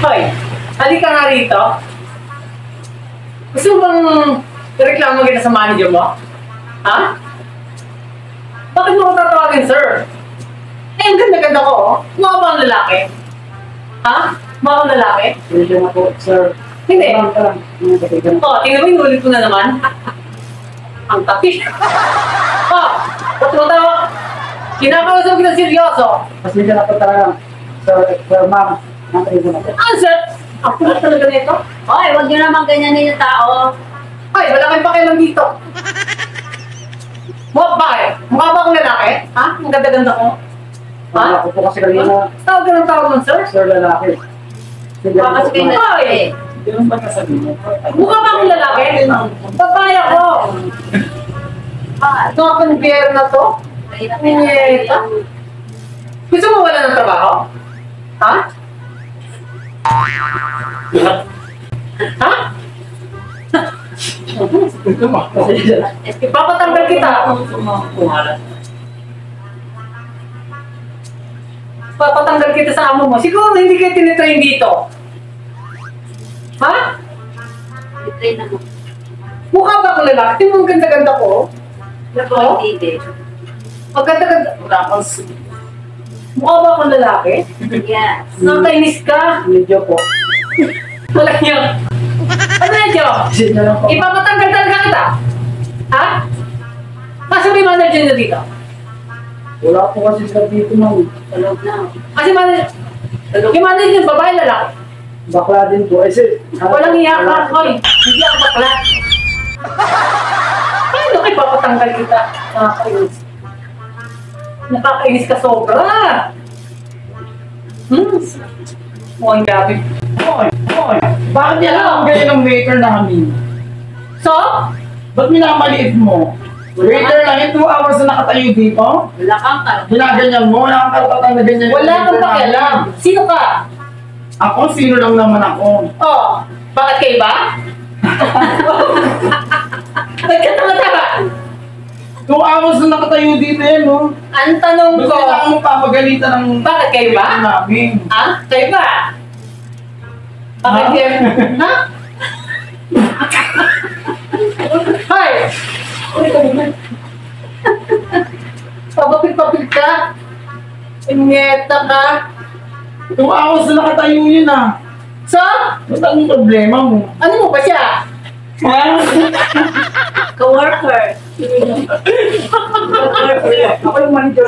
Hoy, halika nga rito. Gusto mo bang reklamo kita sa manager mo? Ha? Bakit mo ko tatawagin, sir? Eh, ang ganda-ganda ko, oh. Mukha ba ang lalaki? Ha? Mukha ang lalaki? Hindi na po, sir. Hindi. Oh, Tingnan mo, inulit ko na naman. Ang tapi. Ba't mo tayo? Kinakausap kita seryoso. Kasi hindi na po talaga. Sir, ma'am. Nakain ko na po. Sir? Ako na talaga nito? Hoy, wag niyo naman ganyanin yung tao. Ay, wala kayong pakialam dito. Bakit? Mukha ba akong lalaki? Ha? Ang ganda-ganda ko? Ha? Ako po kasi kanina, Tawag ka ng tawag mo, sir? sir, lalaki. Hindi Baka na kasi po, kayo ma'am. lalaki. Hindi naman ba nasabihin mo? Mukha ba akong lalaki? Babae ako. Ito ako ng biyero na to. Punyeta. Gusto mo wala ng trabaho? Ha? Ha? Ito mo. Kasi Ipapatanggal kita. Papatanggal kita sa amo mo. Siguro hindi kayo tinitrain dito. Ha? I-train na mo. Mukha ba akong lalaki? Tingnan mo ang ganda-ganda ko. Ako, hindi. Ang ganda-ganda. Mukha ba akong lalaki? Yes. Nakakainis ka. medyo po. Wala niya. Ano yan, Joe? Kasi na lang po. Ipapatanggal talaga kita. Ha? Kasi may manager na dito. Wala po kasi sila dito, ma'am. Sa loob na. Kasi manager. Yung manager yung babae lalaki. Bakla din po. Eh, sir. Walang iya ka, Hoy. Hindi ako bakla. Paano kayo papatanggal kita? Nakakainis. Nakakainis ka sobra. Mukhang gabi. Oy. Bakit niya lang ang ganyan ng waiter namin? So? Ba't minamaliit mo? Waiter lang, yung 2 hours na nakatayo dito? Wala kang ka. Ginaganyan mo, wala kang karapatan na ganyan. Wala kang pakialam. Sino ka? Ako, sino lang naman ako. Oh, bakit kayo ba? Nagkatanga-tanga. 2 hours na nakatayo dito eh, no? Ang tanong Ba't ko, kailangan mo papagalitan ng bakit kayo ba? namin? Ha? Kayo ba? Bakit Ha? kayo? Ha? Hoy! Papapit-papit ka? Ingeta ka? 2 hours na nakatayo yun ah. So? Ba't ang problema mo? Ano mo ba siya? Ha? Coworker. Ako yung manager.